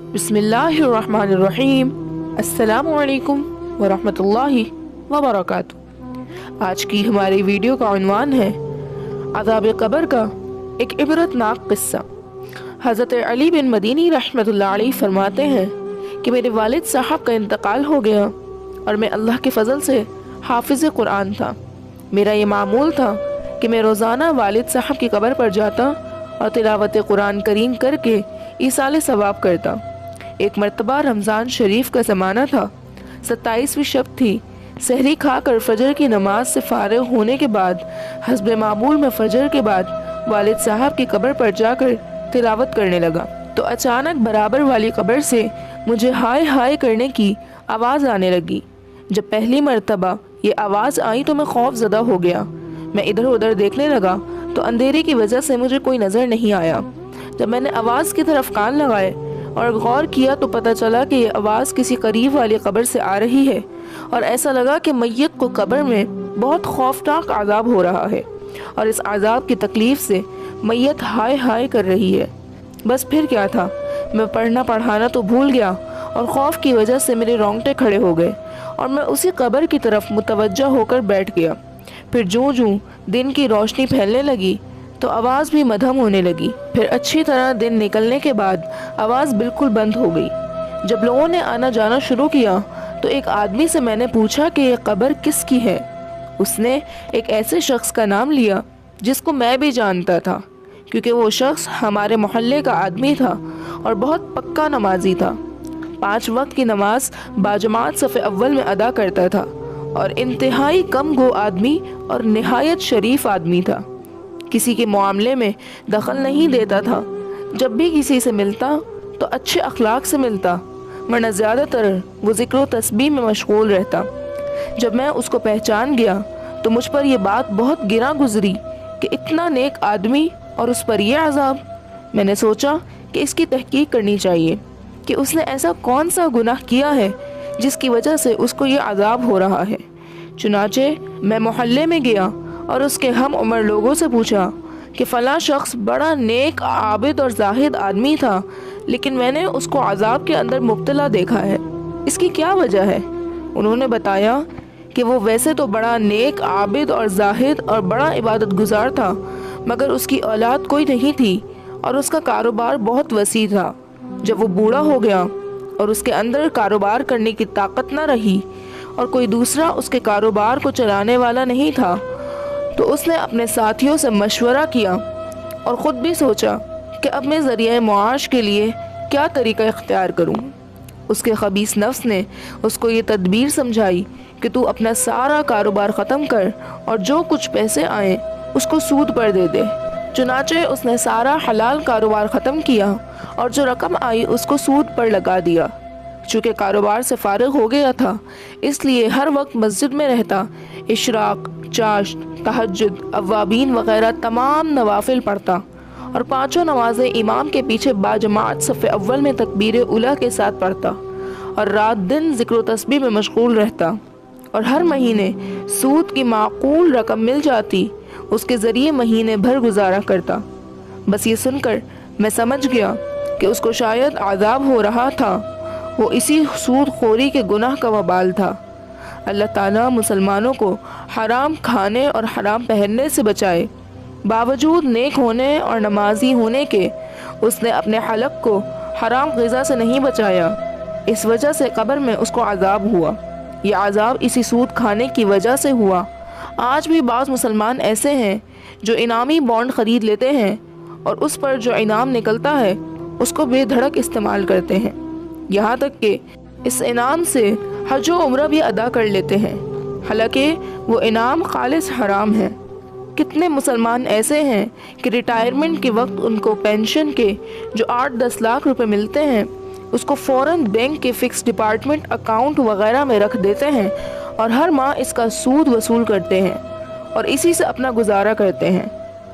बिस्मिल्लाहिर्रहमानिर्रहीम। अस्सलामु अलैकुम वरहमतुल्लाहि वबरकातुहू। आज की हमारी वीडियो का उन्वान है अज़ाब क़ब्र का एक इबरतनाक किस्सा। हज़रत अली बिन मदीनी रहमतुल्लाह अलैह फरमाते हैं कि मेरे वालिद साहब का इंतकाल हो गया और मैं अल्लाह के फ़ज़ल से हाफिज़ कुरान था। मेरा ये मामूल था कि मैं रोज़ाना वालिद साहब की कब्र पर जाता और तिलावत कुरान करीम करके ईसाले सवाब करता। एक मर्तबा रमज़ान शरीफ का ज़माना था। 27वीं शब थी। सहरी खाकर फजर की नमाज से फारिग होने के बाद हस्ब मामूल में फजर के बाद वालिद साहब की कब्र पर जाकर तिलावत करने लगा तो अचानक बराबर वाली कब्र से मुझे हाय हाय करने की आवाज़ आने लगी। जब पहली मर्तबा ये आवाज़ आई तो मैं खौफ ज़दा हो गया। मैं इधर उधर देखने लगा तो अंधेरे की वजह से मुझे कोई नज़र नहीं आया। जब मैंने आवाज़ की तरफ कान लगाए और गौर किया तो पता चला कि ये आवाज़ किसी करीब वाली कब्र से आ रही है और ऐसा लगा कि मैयत को कब्र में बहुत खौफनाक आज़ाब हो रहा है और इस आज़ाब की तकलीफ़ से मैयत हाय हाय कर रही है। बस फिर क्या था, मैं पढ़ना पढ़ाना तो भूल गया और खौफ की वजह से मेरे रोंगटे खड़े हो गए और मैं उसी कब्र की तरफ मुतवज्जा होकर बैठ गया। फिर जूं दिन की रोशनी फैलने लगी तो आवाज़ भी मध्यम होने लगी। फिर अच्छी तरह दिन निकलने के बाद आवाज़ बिल्कुल बंद हो गई। जब लोगों ने आना जाना शुरू किया तो एक आदमी से मैंने पूछा कि यह कब्र किसकी है। उसने एक ऐसे शख्स का नाम लिया जिसको मैं भी जानता था, क्योंकि वो शख्स हमारे मोहल्ले का आदमी था और बहुत पक्का नमाजी था। 5 वक्त की नमाज बाजमात सफ़े अव्वल में अदा करता था और इंतहाई कम गो आदमी और निहायत शरीफ आदमी था। किसी के मामले में दखल नहीं देता था। जब भी किसी से मिलता तो अच्छे अखलाक से मिलता, वरना ज़्यादातर वो ज़िक्र तस्बीह में मशगूल रहता। जब मैं उसको पहचान गया तो मुझ पर यह बात बहुत गिरा गुजरी कि इतना नेक आदमी और उस पर यह अज़ाब। मैंने सोचा कि इसकी तहकीक करनी चाहिए कि उसने ऐसा कौन सा गुनाह किया है जिसकी वजह से उसको ये अज़ाब हो रहा है। चुनाचे मैं मोहल्ले में गया और उसके हम उम्र लोगों से पूछा कि फ़लाँ शख्स बड़ा नेक आबिद और जाहिद आदमी था, लेकिन मैंने उसको अज़ाब के अंदर मुब्तला देखा है, इसकी क्या वजह है। उन्होंने बताया कि वो वैसे तो बड़ा नेक आबिद और जाहिद और बड़ा इबादत गुजार था, मगर उसकी औलाद कोई नहीं थी और उसका कारोबार बहुत वसी था। जब वो बूढ़ा हो गया और उसके अंदर कारोबार करने की ताकत न रही और कोई दूसरा उसके कारोबार को चलाने वाला नहीं था, तो उसने अपने साथियों से मशवरा किया और ख़ुद भी सोचा कि अब मैं ज़रिए मुआश के लिए क्या तरीका इख्तियार करूं। उसके खबीस नफ्स ने उसको ये तदबीर समझाई कि तू अपना सारा कारोबार ख़त्म कर और जो कुछ पैसे आए उसको सूद पर दे दे। चुनाचे उसने सारा हलाल कारोबार ख़त्म किया और जो रकम आई उसको सूद पर लगा दिया। चूँकि कारोबार से फारिग हो गया था, इसलिए हर वक्त मस्जिद में रहता, इशराक, चाश, तहज्जुद, अव्वाबीन वगैरह तमाम नवाफिल पढ़ता और 5 नमाजें इमाम के पीछे बाजमात सफ़े अव्वल में तकबीर उला के साथ पढ़ता और रात दिन ज़िक्र तस्बीह में मशगूल रहता। और हर महीने सूद की माकूल रकम मिल जाती, उसके ज़रिए महीने भर गुजारा करता। बस ये सुनकर मैं समझ गया कि उसको शायद आज़ाब हो रहा था, वो इसी सूद खोरी के गुनाह का वबाल था। अल्लाह ताला मुसलमानों को हराम खाने और हराम पहनने से बचाए। बावजूद नेक होने और नमाजी होने के उसने अपने हलक को हराम ग़िज़ा से नहीं बचाया। इस वजह से कब्र में उसको अज़ाब हुआ। यह अज़ाब इसी सूद खाने की वजह से हुआ। आज भी बाज़ मुसलमान ऐसे हैं जो इनामी बॉन्ड ख़रीद लेते हैं और उस पर जो इनाम निकलता है उसको बेधड़क इस्तेमाल करते हैं, यहाँ तक कि इस इनाम से हज व उम्रा भी अदा कर लेते हैं, हालांकि वो इनाम खालिस हराम है। कितने मुसलमान ऐसे हैं कि रिटायरमेंट के वक्त उनको पेंशन के जो 8-10 लाख रुपए मिलते हैं उसको फ़ौरन बैंक के फ़िक्स डिपार्टमेंट अकाउंट वगैरह में रख देते हैं और हर माह इसका सूद वसूल करते हैं और इसी से अपना गुजारा करते हैं।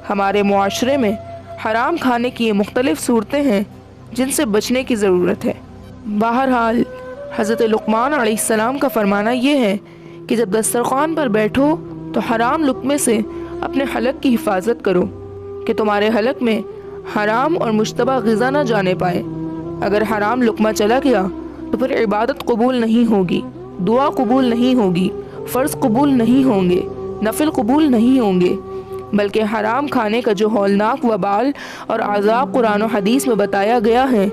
हमारे मुआशरे में हराम खाने की मुख्तलिफ़ सूरतें हैं जिनसे बचने की ज़रूरत है। बहरहाल हज़रत लुक़मान अलैहिस्सलाम का फरमाना ये है कि जब दस्तरख़्वान पर बैठो तो हराम लुक़मे से अपने हलक की हिफाजत करो कि तुम्हारे हलक में हराम और मुश्तबा ग़िज़ा न जाने पाए। اگر حرام لقمہ چلا گیا تو پھر عبادت قبول نہیں ہوگی، دعا قبول نہیں ہوگی، فرض قبول نہیں ہوں گے، نفل قبول نہیں ہوں گے، بلکہ حرام کھانے کا جو ہولناک وبال اور عذاب قرآن و حدیث میں بتایا گیا ہے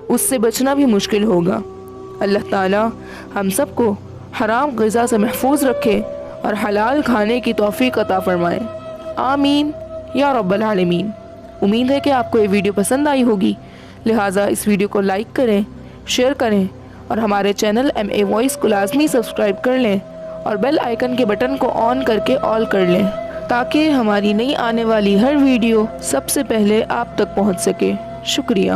اس سے بچنا بھی مشکل ہوگا۔ اللہ تعالی ہم سب کو حرام غذا سے محفوظ رکھے اور حلال کھانے کی توفیق عطا فرمائے، آمین یا رب العالمین۔ امید ہے کہ آپ کو یہ ویڈیو پسند آئی ہوگی، لہٰذا اس ویڈیو کو لائک کریں، شیئر کریں اور ہمارے چینل MA وائس کو لازمی سبسکرائب کر لیں اور بیل آئیکن کے بٹن کو آن کر کے آل کر لیں تاکہ ہماری نئی آنے والی ہر ویڈیو سب سے پہلے آپ تک پہنچ سکے۔ شکریہ۔